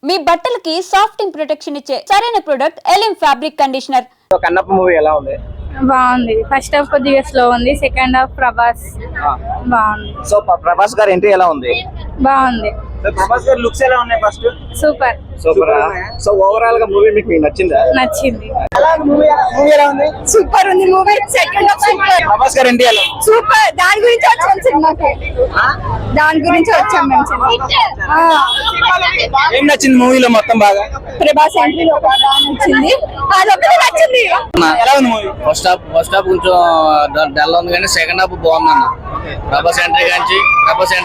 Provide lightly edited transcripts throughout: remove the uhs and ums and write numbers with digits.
మీ బట్టలకి సాఫ్టింగ్ ప్రొటెక్షన్ ఇచ్చే సరైన ప్రొడక్ట్ ఎలిమ్ ఫ్యాబ్రిక్ కండిషనర్. కన్నప్ప మూవీ ఎలా ఉంది? బాగుంది. ఫస్ట్ హాఫ్ కొద్దిగా స్లో ఉంది, సెకండ్ హాఫ్ ప్రభాస్ బాగుంది. సో ప్రభాస్ గారి ఎంట్రీ ఎలా ఉంది? బాగుంది. ప్రభాస్ గారి లుక్స్ ఎలా ఉన్నాయి? First super super. So overall గా మూవీ మీకు నచ్చిందా? నచ్చింది. మూవీ ఎలా ఉంది? సూపర్ ఉంది movie. Second half super. Prabhas గారి ఎంట్రీ ఎలా సూపర్. దాని గురించి వచ్చాం సినిమాకి, దాని గురించి వచ్చాం మేము సినిమాకి. ఏం నచ్చింది మూవీలో మొత్తం? బాగా ప్రభాస్ ఎంట్రీ బాగా నచ్చింది, అదొకటి నచ్చింది. ఎలా ఉంది మూవీ? ఫస్ట్ హాఫ్ కొంచెం డల్ ఉంది కానీ సెకండ్ హాఫ్ బాగుంది అన్న. ప్రభాస్ ఎంట్రీ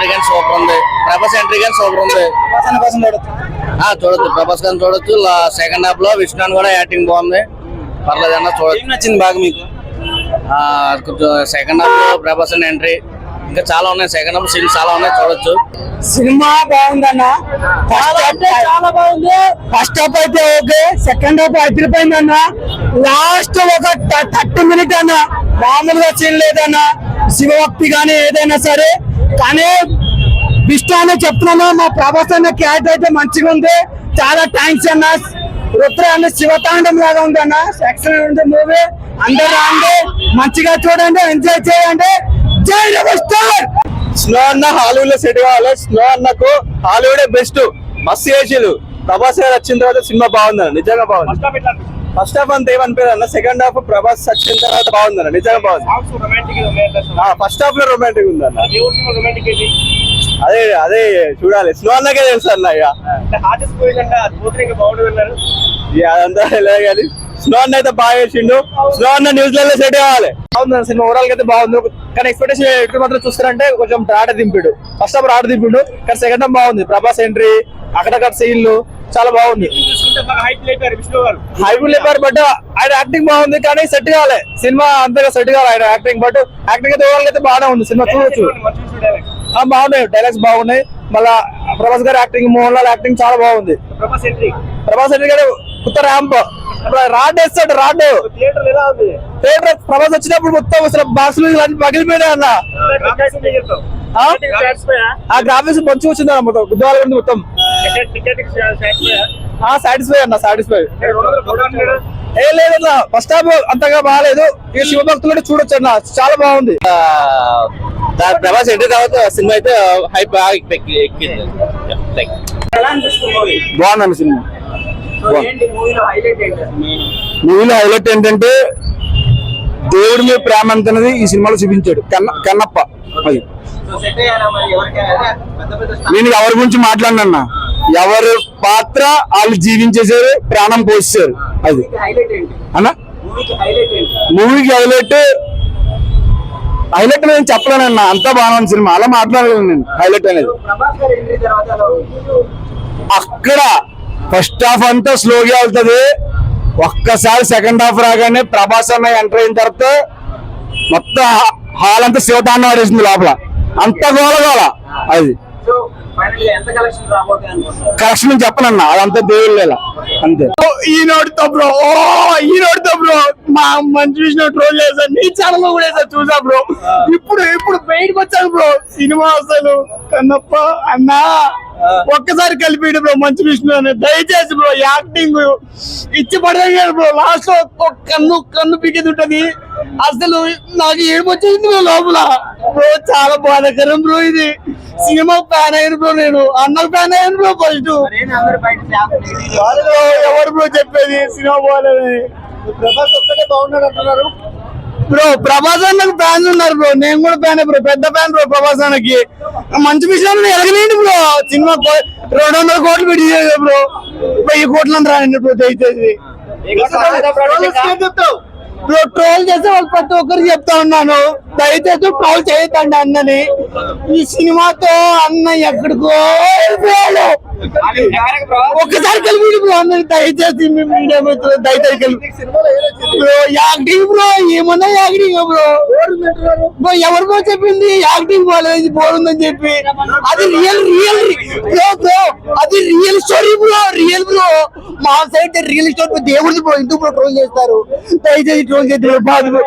కానీ సూపర్ ఉంది. కోసం చూడొచ్చు, ప్రభాస్ గారిని చూడొచ్చు. సెకండ్ హాఫ్ లో విష్ణు కూడా యాక్టింగ్ బాగుంది, పర్లేదు అన్న చూడొచ్చు. ఏం నచ్చింది బాగా మీకు? కొంచెం సెకండ్ హాఫ్ లో ప్రభాస్ ఎంట్రీ ఇంకా చాలా ఉన్నాయి. సెకండ్ హాఫ్ సీన్స్ చాలా ఉన్నాయి, చూడొచ్చు. సినిమా బాగుందన్న, చాలా బాగుంది. ఫస్ట్ హాఫ్ అయితే ఓకే, సెకండ్ హాఫ్ అదిరిపోయింది అన్న. లాస్ట్ ఒక 30 మినిట్ అన్న మామూలుగా సీన్ లేదన్న. శివభక్తి కానీ ఏదైనా సరే, కానీ విష్ణు అనే చెప్తున్నాను, మా ప్రభాస్ అన్న క్యారెక్టర్ అయితే మంచిగా ఉంది. చాలా థ్యాంక్స్ అన్న. రుద్ర అన్న శివతాండం లాగా ఉంది అన్న. ఎక్సలెంట్ ఉంది మూవీ. అందరూ రండి, మంచిగా చూడండి, ఎంజాయ్ చేయండి. జై రెబల్ స్టార్. స్నో అన్న హాలీవుడ్ లో సెట్ కావాలి. స్నో అన్నకు హాలీవుడే బెస్ట్. మస్తు చేసిరు. ప్రభాస్ గారు వచ్చిన తర్వాత సినిమా బాగుందన్న, నిజంగా బాగుంది. ఫస్ట్ హాఫ్ అంత ఏమనిపించదు అన్న, సెకండ్ హాఫ్ ప్రభాస్ వచ్చిన తర్వాత బాగుందన్న, నిజంగా బాగుంది. ఫస్ట్ హాఫ్ లో రొమాంటిక్ ఉందన్న. అదే చూడాలి. స్నో అన్నకే తెలుసు అన్న. ఇక అదంతా లేదు కానీ స్నో అన్న అయితే బాగా చేసిండు. స్నో అన్న న్యూజిలాండ్ లో సెట్ కావాలి. బాగుంది సినిమా, ఓవరాల్ అయితే బాగుంది. కానీ ఎక్స్పెక్టేషన్ ఎక్కడ మాత్రం చూస్తారంటే కొంచెం రాట దింపిడు. ఫస్ట్ హాఫ్ రాట దింపిడు, కానీ సెకండ్ హాఫ్ బాగుంది. ప్రభాస్ ఎంట్రీ, అక్కడక్కడ సీన్లు చాలా బాగుంది. హైప్ లేపారు, బట్ ఆయన యాక్టింగ్ బాగుంది. కానీ సెట్ కావాలి సినిమా, అంతగా సెట్ కావాలి ఆయన యాక్టింగ్. బట్ యాక్టింగ్ అయితే ఓవరాల్ అయితే బాగానే ఉంది. సినిమా చూడొచ్చు, బాగున్నాయి, డైలాగ్స్ బాగున్నాయి. మళ్ళా ప్రభాస్ గారి యాక్టింగ్, మోహన్ లాల్ యాక్టింగ్ చాలా బాగుంది. ప్రభాస్ ఎంట్రీ గారు కొత్త ర్యాంప్, రాడ్ వేస్తాడు. రాడ్ థియేటర్ ప్రభాస్ వచ్చినప్పుడు మొత్తం అసలు బాక్సులు ఇలాంటి పగిలిపోయినా అన్న. ఆ గ్రాఫిక్స్ మంచిగా వచ్చింది అన్న, మొత్తం గుద్దాల మొత్తం సాటిస్ఫై అన్న, సాటిస్ఫై. ఏ లేదన్న, ఫస్ట్ హాఫ్ అంతగా బాగాలేదు. ఇక శివభక్తులు చూడొచ్చు అన్న, చాలా బాగుంది. ప్రభాస్ ఎంట్రీ తర్వాత సినిమా అయితే హైప్ బాగా ఎక్కింది. బాగుందండి సినిమా. మూవీలో హైలైట్ ఏంటంటే దేవుడి మీద ప్రేమ అంతనేది ఈ సినిమాలో చూపించాడు కన్నప్ప. అది నేను ఎవరి గురించి మాట్లాడినా, ఎవరి పాత్ర వాళ్ళు జీవించేసారు, ప్రాణం పోసారు. అది అన్న మూవీకి హైలైట్ నేను చెప్పలేనన్నా, అంతా బాగుంది సినిమా, అలా మాట్లాడలేదు నేను. హైలైట్ అనేది అక్కడ ఫస్ట్ హాఫ్ అంతా స్లోగా వెళ్తుంది. ఒక్కసారి సెకండ్ హాఫ్ రాగానే ప్రభాస్ అన్న ఎంటర్ అయిన తర్వాత మొత్తం హాల్ అంతా శివతాండం ఆడేసింది లోపల, అంత గోల. అది కలెక్షన్ చెప్పనన్నా, అదంతా దేవుళ్ళ అంతే. ఈనాడుతో బ్రో మా మంచి విషయం ట్రోల్ చేశాను, నీ ఛానల్ కూడా వేసా, చూసా బ్రో. ఇప్పుడు బయటకు వచ్చాను బ్రో. సినిమా అసలు కన్నప్ప అన్నా ఒక్కసారి కలిపిడు బ్రో మంచి విష్ణు అని. దయచేసి బ్రో యాక్టింగ్ ఇచ్చి పడేయారు బ్రో. లాస్ట్ లో కన్ను పికేది ఉంటది. అసలు నాకు ఏం వచ్చేసింది బ్రో లోపల బ్రో. చాలా బాధాకరం బ్రో. ఇది సినిమా ఫ్యాన్ అయ్యాను బ్రో, నేను అన్నకు ఫ్యాన్ అయ్యాను బ్రో. ఫస్ట్ ఎవరు బ్రో చెప్పేది సినిమా బాగాలేదని? ప్రభాస్ ఒక్కటే బాగున్నాడు అంటున్నారు బ్రో. ప్రభాస్ అన్నకు ఫ్యాన్స్ ఉన్నారు బ్రో, నేను కూడా ఫ్యాన్ బ్రో, పెద్ద ఫ్యాన్ బ్రో ప్రభాస్ అన్నకి. మంచి విషయాన్ని ఎరగలేండి బ్రో. సినిమా 200 కోట్లు పెట్టి బ్రో, 1000 కోట్లు రాయండి బ్రో దయచేసి. బ్రో ట్రోల్ చేసే వాళ్ళు ప్రతి ఒక్కరికి చెప్తా ఉన్నాను, దయచేసి ట్రోల్ చేయొద్దండి అన్నని. ఈ సినిమాతో అన్న ఎక్కడికో వెళ్ళిపోయాడు. ఒక్కసారి కలిపి బ్రో అందరికి దయచేసి మీడియా దయచేసి కలిపి బ్రో. యాక్టింగ్ బ్రో, ఏమన్నా యాక్టింగ్ బ్రో. ఎవరికో చెప్పింది యాక్టింగ్ బాగాలేదు బోర్ ఉందని చెప్పి. అది రియల్ అది real story bro, real bro. మా సైడ్ రియల్ స్టోరీ దేవుడిది బ్రో. ఎందుకు బ్రో ట్రోల్ చేస్తారు? దయచేసి ట్రోల్ చేస్తారు బాధ బ్రో.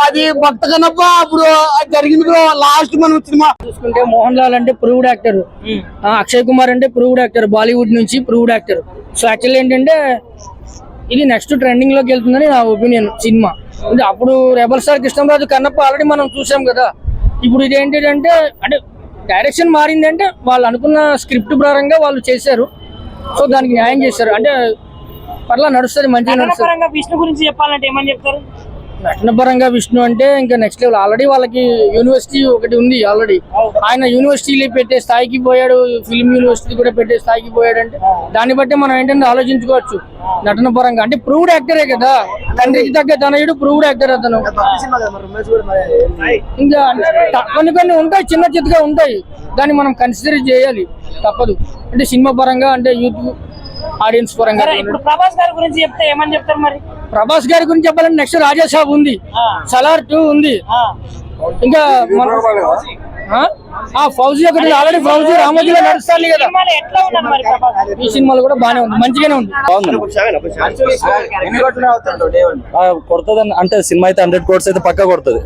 అది భక్త కనప్ప బ్రో జరిగింది బ్రో. లాస్ట్ మనం సినిమా చూసుకుంటే మోహన్ లాల్ అంటే ప్రూవ్డ్ యాక్టర్, అక్షయ్ కుమార్ అంటే ప్రూవ్డ్ యాక్టర్, బాలీవుడ్ నుంచి ప్రూవ్డ్ యాక్టర్. సో యాక్చువల్లీ ఏంటంటే ఇది నెక్స్ట్ ట్రెండింగ్ లోకి వెళ్తుందని నా ఒపీనియన్ సినిమా. అప్పుడు rebel star Krishnam Raju Kannappa already మనం చూసాం కదా. ఇప్పుడు ఇది ఏంటంటే అంటే డైరెక్షన్ మారిందంటే వాళ్ళు అనుకున్న స్క్రిప్ట్ ప్రకారంగా వాళ్ళు చేశారు. సో దానికి న్యాయం చేశారు అంటే పర్లా నడుస్తుంది, మంచిగా నడుస్తుంది. విష్ణు గురించి చెప్పాలంటే ఏమని చెప్తారు? నటన పరంగా విష్ణు అంటే ఇంకా నెక్స్ట్ లెవెల్. ఆల్రెడీ వాళ్ళకి యూనివర్సిటీ ఒకటి ఉంది ఆల్రెడీ. ఆయన యూనివర్సిటీలో పెట్టే స్థాయికి పోయాడు, ఫిల్మ్ యూనివర్సిటీ కూడా పెట్టే స్థాయికి పోయాడు. అంటే దాన్ని బట్టి మనం ఏంటంటే ఆలోచించుకోవచ్చు నటన పరంగా. అంటే ప్రూవ్డ్ యాక్టరే కదా, తండ్రికి తగ్గ తనయుడు ప్రూవ్డ్ యాక్టర్ అతను. ఇంకా కొన్ని ఉంటాయి, చిన్న చిత్తగా ఉంటాయి, దాన్ని మనం కన్సిడర్ చేయాలి, తప్పదు. అంటే సినిమా పరంగా అంటే యూత్ ఆడియన్స్ పరంగా. ఇప్పుడు ప్రభాస్ గారి గురించి చెప్తే ఏమని చెప్తారు మరి? ప్రభాస్ గారి గురించి చెప్పాలంటే నెక్స్ట్ రాజాసాబ్ ఉంది, సలార్ 2 ఉంది, ఇంకా ఫౌజీ ఒకటి ఆల్రెడీ ఫౌజీ రామోజీలో నడుస్తాను కదా. ఎట్లా ఉన్నారు మరి ప్రభాస్? ఈ సినిమాలో కూడా బాగానే ఉంది, మంచిగానే ఉంది. కొడుతుంది అంటే సినిమా అయితే 100 crores అయితే పక్కా కొడుతుంది.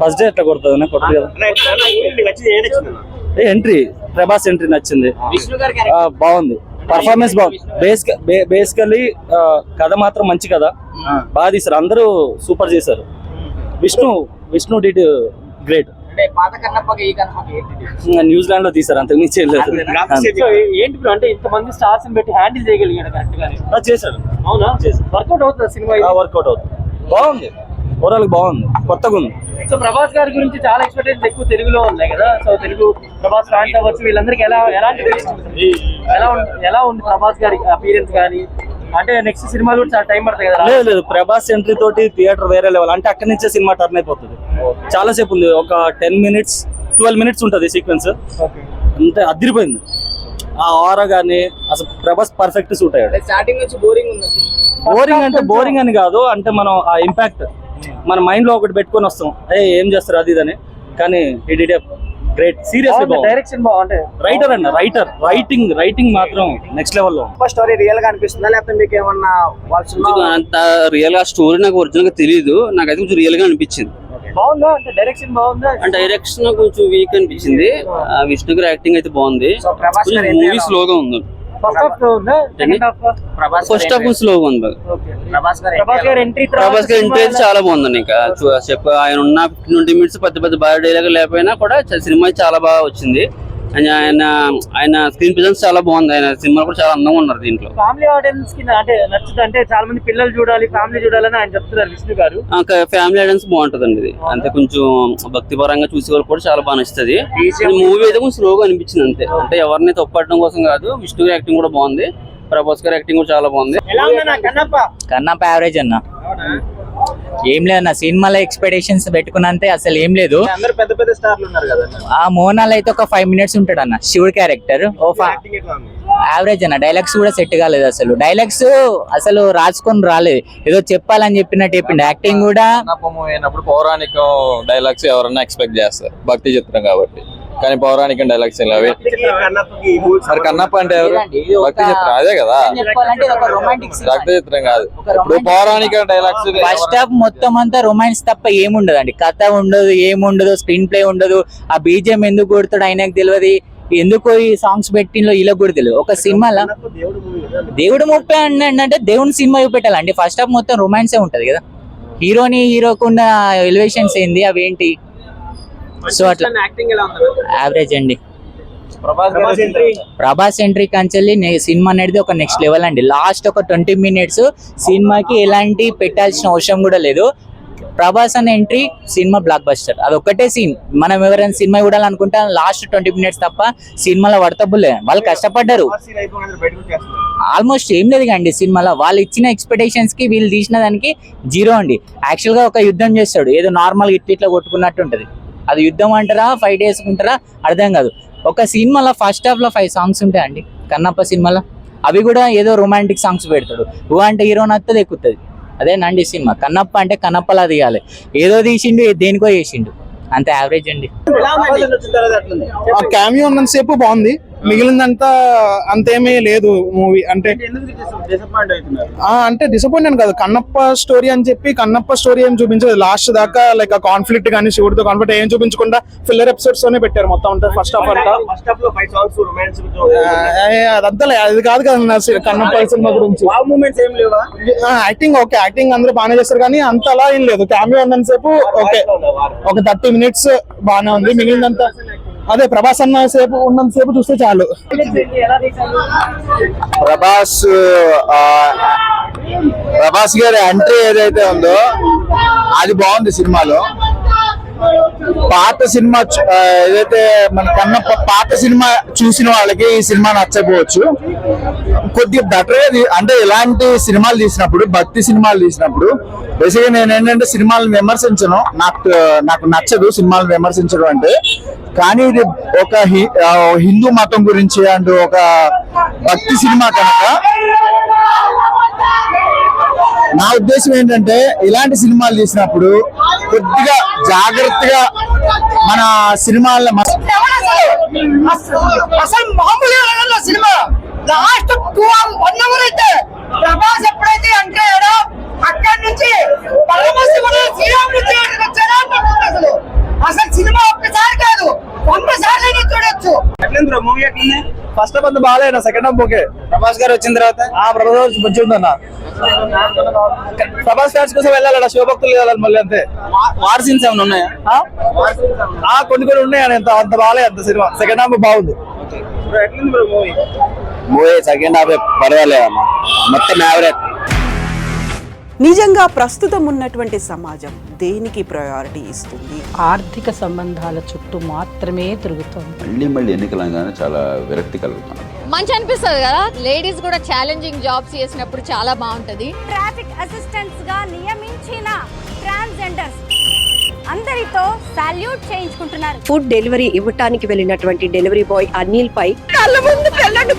ఫస్ట్ డే ఎట్లా కొడుతుంది కొడుతుంది కదా. ఎంట్రీ ప్రభాస్ ఎంట్రీ నచ్చింది, బాగుంది, పర్ఫార్మెన్స్ బాగుంది. బేసికల్లీ కథ మాత్రం మంచి కథ, బాగా తీసారు, అందరూ సూపర్ చేశారు. Vishnu did great. న్యూజిలాండ్ లో తీసారు, అంతకు మించి ఏంటి బ్రో అంటే ఇంతమంది స్టార్స్ పెట్టి హ్యాండిల్ చేయగలిగాడు? చేశారు. అవునా? వర్కౌట్ అవుతుంది సినిమా? వర్కౌట్ అవుతుంది, బాగుంది, ఓవరాల్ బాగుంది, కొత్తగా ఉంది. సో ప్రభాస్ గారి గురించి చాలా ఎక్స్పెక్టేషన్స్ ఎక్కువ తెలుగులో ఉన్నాయి కదా. సో తెలుగు ప్రభాస్ ఫ్యాన్స్ అవ్వచ్చు, వీళ్ళందరికీ ఎలా ఉంది ప్రభాస్ గారి అపీరెన్స్ కానీ? అంటే నెక్స్ట్ సినిమా కూడా చాలా టైం పడుతుంది కదా. లేదు ప్రభాస్ ఎంట్రీ తోటి థియేటర్ వేరే లెవెల్. అంటే అక్కడి నుంచే సినిమా టర్న్ అయిపోతుంది. చాలా సేపు ఉంది, ఒక 10 minutes 12 minutes ఉంటుంది సీక్వెన్స్. అంతే అదిరిపోయింది. ఆ ఆరా గానీ అసలు ప్రభాస్ పర్ఫెక్ట్ సూట్ అయ్యాడు. స్టార్టింగ్ నుంచి బోరింగ్ ఉంది. బోరింగ్ అంటే బోరింగ్ అని కాదు, అంటే మనం ఆ ఇంపాక్ట్ మన మైండ్ లో ఒకటి పెట్టుకొని వస్తాం, ఏం చేస్తారు అది ఇదని. కానీ ఈ డిడ్ గ్రేట్, సీరియస్లీ బాగుంది. డైరెక్షన్ బాగుంటే రైటర్ అన్న రైటింగ్ మాత్రం నెక్స్ట్ లెవెల్ లో. స్టోరీ రియల్ గా అనిపిస్తుందా లేకపోతే మీకు ఏమన్నా అంత రియల్ గా స్టోరీ నాకు ఒరిజినల్ గా తెలియదు, నాకైతే కొంచెం రియల్ గా అనిపించింది. బాగుందా? అంటే డైరెక్షన్ బాగుందా? అంటే డైరెక్షన్ కొంచెం వీక్ అనిపించింది. విష్ణు గారి యాక్టింగ్ అయితే బాగుంది, మూవీ స్లోగా ఉంది. ఫస్ట్ హాఫ్ ఉందా? Second half? ఫస్ట్ హాఫ్ స్లోగా ఉంది. ప్రభాస్ గారి ఎంట్రీ అయితే చాలా బాగుందండి. ఇంకా ఆయన ఉన్న 20 minutes పెద్ద బాగా డైలాగ్ లేకపోయినా కూడా సినిమా చాలా బాగా వచ్చింది. ఆయన స్క్రీన్ ప్రెజెన్స్ చాలా బాగుంది. ఆయన సినిమా కూడా చాలా అందంగా ఉన్నారు దీంట్లో. ఫ్యామిలీ ఆడియన్స్ కి అంటే నచ్చుతుంది, అంటే చాలా మంది పిల్లలు చూడాలి, ఫ్యామిలీ చూడాలని ఆయన చెప్తున్నారు విష్ణు గారు. ఫ్యామిలీ ఆడియన్స్ బాగుంటదండి ఇది. అంటే కొంచెం భక్తి పరంగా చూసే వాళ్ళు కూడా చాలా బాగా నచ్చుతుంది. మూవీ అయితే కొంచెం స్లోగా అనిపించింది అంతే. అంటే ఎవరిని తప్పట్టడం కోసం కాదు, విష్ణు గారి యాక్టింగ్ కూడా బాగుంది, ప్రభాస్ గారి యాక్టింగ్ కూడా చాలా బాగుంది. ఎలా ఉందన్నా కన్నప్ప యావరేజ్ అన్న, ఏం లేదన్న. సినిమాలో ఎక్స్పెక్టేషన్స్ పెట్టుకున్నంతే అసలు ఏం లేదు. అందరూ పెద్ద పెద్ద స్టార్లు ఉన్నారు కదా. ఆ మోనాల్ అయితే ఒక 5 minutes ఉంటాడు అన్న, శివుడు క్యారెక్టర్. యావరేజ్ అన్న, డైలాగ్స్ కూడా సెట్ కాలేదు అసలు. డైలాగ్స్ అసలు రాసుకొని రాలేదు, ఏదో చెప్పాలని చెప్పినట్టు చెప్పిండు. యాక్టింగ్ కూడా అయినప్పుడు పౌరాణిక డైలాగ్స్ ఎవరన్నా ఎక్స్పెక్ట్ చేస్తారు, భక్తి చిత్రం కాబట్టి. కానీ పౌరాణిక డైలాగ్స్ అవి మరి కన్నప్ప అంటే ఎవరు? భక్తి చిత్రం అదే కదా, భక్తి చిత్రం కాదు. ఇప్పుడు పౌరాణిక డైలాగ్స్ ఫస్ట్ హాఫ్ మొత్తం అంతా రొమాన్స్ తప్ప ఏముండదు అండి. కథ ఉండదు, ఏముండదు, స్క్రీన్ ప్లే ఉండదు. ఆ బీజిఎం ఎందుకు కొడుతాడు ఆయనకు తెలియదు, ఎందుకో ఈ సాంగ్స్ పెట్టినలో ఇలా కూడా తెలియదు. ఒక సినిమాలో దేవుడు ముప్పై అంటే దేవుని సినిమా చూపెట్టాలండి. ఫస్ట్ హాఫ్ మొత్తం రొమాన్సే ఉంటది కదా. హీరోకున్న ఎలివేషన్స్ ఏంది, అవేంటి? సో అట్లా యావరేజ్ అండి. ప్రభాస్ ఎంట్రీ కంచెల్లి సినిమా అనేది ఒక నెక్స్ట్ లెవెల్ అండి. లాస్ట్ ఒక 20 minutes సినిమాకి ఎలాంటి పెట్టాల్సిన అవసరం కూడా లేదు. ప్రభాస్ అనే ఎంట్రీ సినిమా బ్లాక్ బస్టర్. అది ఒక్కటే సీన్. మనం ఎవరైనా సినిమా చూడాలనుకుంటే లాస్ట్ 20 minutes తప్ప సినిమాలో వర్తబుల్. వాళ్ళు కష్టపడ్డారు, ఆల్మోస్ట్ ఏం లేదు అండి సినిమాలో. వాళ్ళు ఇచ్చిన ఎక్స్పెక్టేషన్స్ కి వీళ్ళు తీసిన దానికి 0 అండి. యాక్చువల్ గా ఒక యుద్ధం చేస్తాడు, ఏదో నార్మల్ ఇట్లా కొట్టుకున్నట్టు ఉంటది. అది యుద్ధం అంటారా, 5 days ఉంటారా అర్థం కాదు. ఒక సినిమాలో ఫస్ట్ హాఫ్ లో 5 songs ఉంటాయండి కన్నప్ప సినిమాలో. అవి కూడా ఏదో రొమాంటిక్ సాంగ్స్ పెడతాడు. ఊ అంటే హీరో నచ్చది ఎక్కుతుంది. అదేనండి సినిమా. కన్నప్ప అంటే కన్నప్పలా తీయాలి. ఏదో తీసిండు దేనికో చేసిండు, అంత యావరేజ్ అండి. ఆ క్యామియో ఉన్నంతసేపు బాగుంది, మిగిలిందంతా అంతేమీ లేదు మూవీ. అంటే అంటే డిసప్పాయింట్ కాదు, కన్నప్ప స్టోరీ అని చెప్పి కన్నప్ప స్టోరీ ఏం చూపించలేదు లాస్ట్ దాకా. లైక్ ఆ కాన్ఫ్లిక్ట్ కానీ శివుడితో కాన్ఫ్లిక్ట్ ఏం చూపించకుండా ఫిల్లర్ ఎపిసోడ్స్ తోనే పెట్టారు మొత్తం అంతా. ఫస్ట్ హాఫ్ అంతా అదంతా అది కాదు కదా కన్నప్ప సినిమా గురించి. యాక్టింగ్ ఓకే, యాక్టింగ్ అందరూ బాగానే చేస్తారు కానీ అంత అలా ఏం లేదు. క్యామియో ఉన్నంతసేపు ఓకే, ఒక 30 minutes బాగానే ఉంది. మిగిలినంతా అదే ప్రభాస్ అన్న సేపు ఉన్నంతసేపు చూస్తే చాలు. ప్రభాస్ గారి ఎంట్రీ ఏదైతే ఉందో అది బాగుంది సినిమాలో. పాత సినిమా ఏదైతే మన కన్నప్ప పాత సినిమా చూసిన వాళ్ళకి ఈ సినిమా నచ్చకపోవచ్చు. కొద్దిగా బెటర్ అంటే ఇలాంటి సినిమాలు తీసినప్పుడు, భక్తి సినిమాలు తీసినప్పుడు బేసిక్గా నేను ఏంటంటే సినిమాలను విమర్శించను, నాకు నచ్చదు సినిమాలను విమర్శించడం అంటే. కానీ ఇది ఒక హిందూ మతం గురించి అండ్ ఒక భక్తి సినిమా కనుక నా ఉద్దేశం ఏంటంటే ఇలాంటి సినిమాలు తీసినప్పుడు కొద్దిగా జాగ్రత్తగా మన సినిమాల్లో అసలు మామూలు సినిమా లాస్ట్ 1 hour అయితే ప్రభాస్ ఎప్పుడైతే ఎంటర్ అయ్యాడో అక్కడి నుంచి అసలు సినిమా ఒక్కసారి కాదు 100 సార్లు చూడొచ్చు. ఫస్ట్ హాఫ్ అంతా బాగాలేనా, సెకండ్ హాఫ్ ఓకే. ప్రభాస్ గారు వచ్చిన తర్వాత ప్రభాస్ మంచిగా ఉందన్న. ప్రభాస్ ఫ్యాన్స్ కోసం వెళ్ళాలన్న, శివభక్తులు వెళ్ళాలి మళ్ళీ అంతే. వార్ సీన్స్ ఏమైనా ఉన్నాయా? కొన్ని ఉన్నాయని అంత బాగాలేదు అంత సినిమా. సెకండ్ హాఫ్ బాగుంది. మూవీ సెకండ్ హాఫ్ పర్వాలేదు అన్న, మొత్తం యావరేజ్. నిజంగా ప్రస్తుతం ఉన్నటువంటి సమాజం దేనికి ప్రయారిటీ ఇస్తుంది? ఆర్థిక సంబంధాల చుట్టూ మాత్రమే తిరుగుతుంది. మళ్ళీ ఎన్నికలంగానే చాలా విరక్తి కలుగుతుంది. మంచి అనిపిస్తుంది కదా, లేడీస్ కూడా ఛాలెంజింగ్ జాబ్స్ చేసినప్పుడు చాలా బాగుంటది. ట్రాఫిక్ అసిస్టెంట్స్ గా నియమించిన ట్రాన్స్జెండర్స్ అందరితో సాల్యూట్ చేయించుకుంటున్నారు. ఫుడ్ డెలివరీ ఇవ్వటానికి వెళ్ళినటువంటి డెలివరీ బాయ్ అనిల్ పై కళ్ళ ముందు పెళ్ళండి